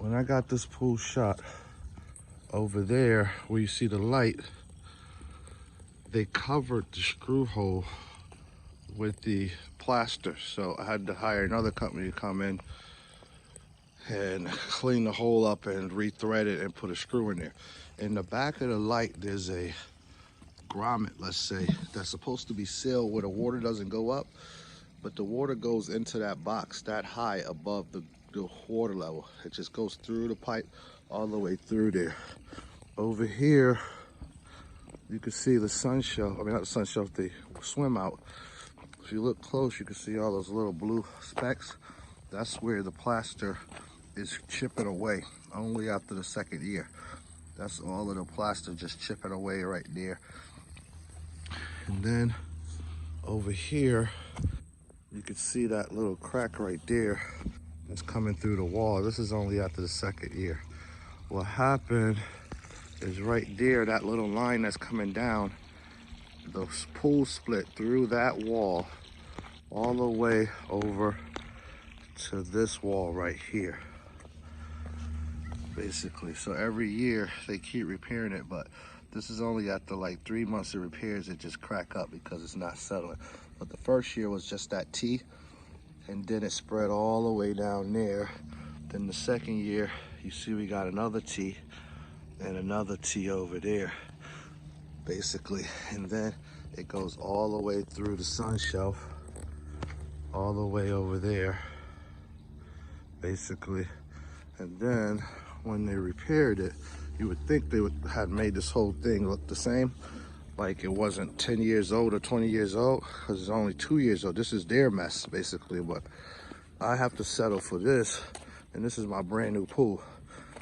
When I got this pool shot over there where you see the light, they covered the screw hole with the plaster. So I had to hire another company to come in and clean the hole up and rethread it and put a screw in there. In the back of the light, there's a grommet, let's say, that's supposed to be sealed where the water doesn't go up, but the water goes into that box that high above the water level. It just goes through the pipe all the way through there. Over here, you can see the sun shelf, I mean not the sun shelf, the swim out. If you look close, you can see all those little blue specks. That's where the plaster is chipping away, only after the second year. That's all of the plaster just chipping away right there. And then over here, you can see that little crack right there that's coming through the wall. This is only after the second year. What happened is right there, that little line that's coming down, the pool split through that wall all the way over to this wall right here, basically. So every year they keep repairing it, but this is only after like 3 months of repairs it just crack up because it's not settling. But the first year was just that T, and then it spread all the way down there. Then the second year, you see we got another T and another T over there, basically. And then it goes all the way through the sun shelf, all the way over there, basically. And then when they repaired it, you would think they would have made this whole thing look the same, like it wasn't 10 years old or 20 years old, because it's only 2 years old. This is their mess, basically. But I have to settle for this, and this is my brand new pool.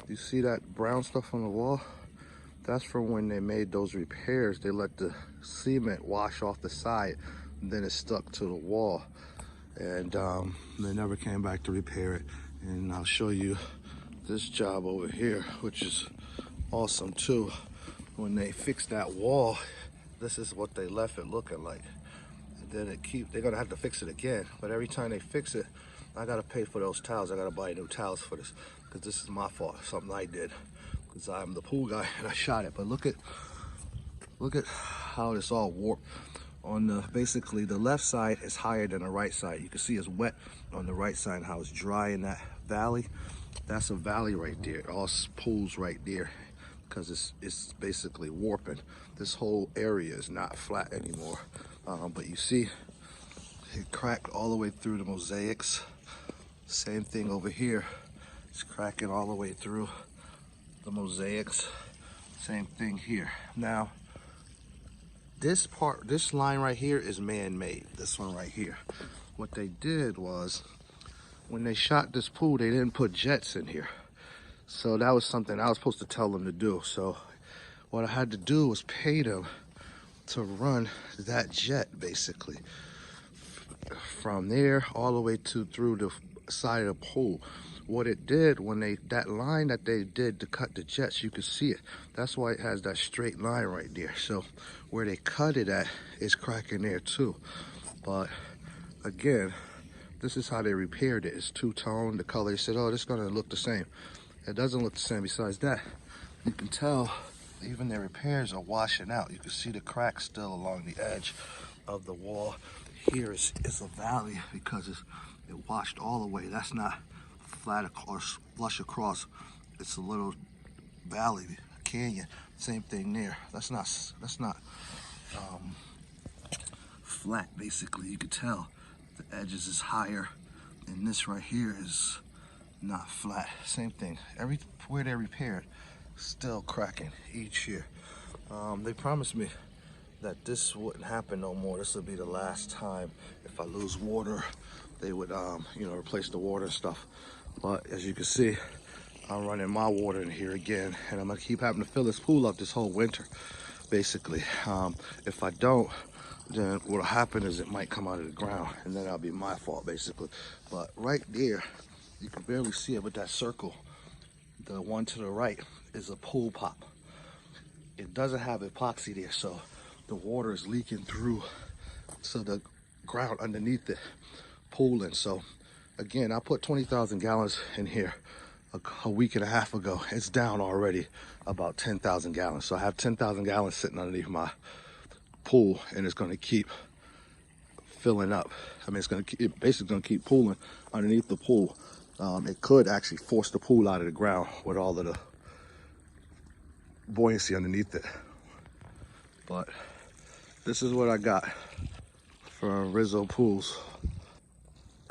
You see that brown stuff on the wall? That's from when they made those repairs. They let the cement wash off the side, and then it stuck to the wall. And they never came back to repair it. And I'll show you this job over here, which is awesome too. When they fixed that wall, this is what they left it looking like. And then they're gonna have to fix it again. But every time they fix it, I gotta pay for those towels. I gotta buy new towels for this, because this is my fault, something I did, because I'm the pool guy and I shot it. But look at how it's all warped. On the, basically the left side is higher than the right side. You can see it's wet on the right side, how it's dry in that valley. That's a valley right there. All pools right there, because it's basically warping. This whole area is not flat anymore. But you see it cracked all the way through the mosaics. Same thing over here. It's cracking all the way through the mosaics. Same thing here. Now, this line right here is man-made, this one right here. What they did was, when they shot this pool, they didn't put jets in here. So that was something I was supposed to tell them to do. So what I had to do was pay them to run that jet, basically, from there all the way through the side of the pool. What it did, when that line that they did to cut the jets, you could see it. That's why it has that straight line right there. So where they cut it at is cracking there too. But again, this is how they repaired it. It's two-tone, the color. They said, oh, this is gonna look the same. It doesn't look the same. Besides that, you can tell even their repairs are washing out. You can see the cracks still along the edge of the wall. Here is a valley because it washed all the way. That's not flat or flush across. It's a little valley, canyon. Same thing there. That's not flat, basically. You can tell the edges is higher, and this right here is not flat. Same thing. Everywhere they repaired, still cracking each year. They promised me that this wouldn't happen no more. This would be the last time. If I lose water, they would replace the water and stuff. But as you can see, I'm running my water in here again, and I'm gonna keep having to fill this pool up this whole winter, basically. If I don't, then what'll happen is it might come out of the ground, and then that'll be my fault, basically. But right there, you can barely see it, but that circle, the one to the right, is a pool pop. It doesn't have epoxy there, so the water is leaking through to the ground underneath it, pooling. So again, I put 20,000 gallons in here a week and a half ago. It's down already about 10,000 gallons. So I have 10,000 gallons sitting underneath my pool, and it's going to keep filling up. I mean, it basically going to keep pooling underneath the pool. It could actually force the pool out of the ground with all of the buoyancy underneath it. But this is what I got from Rizzo Pools.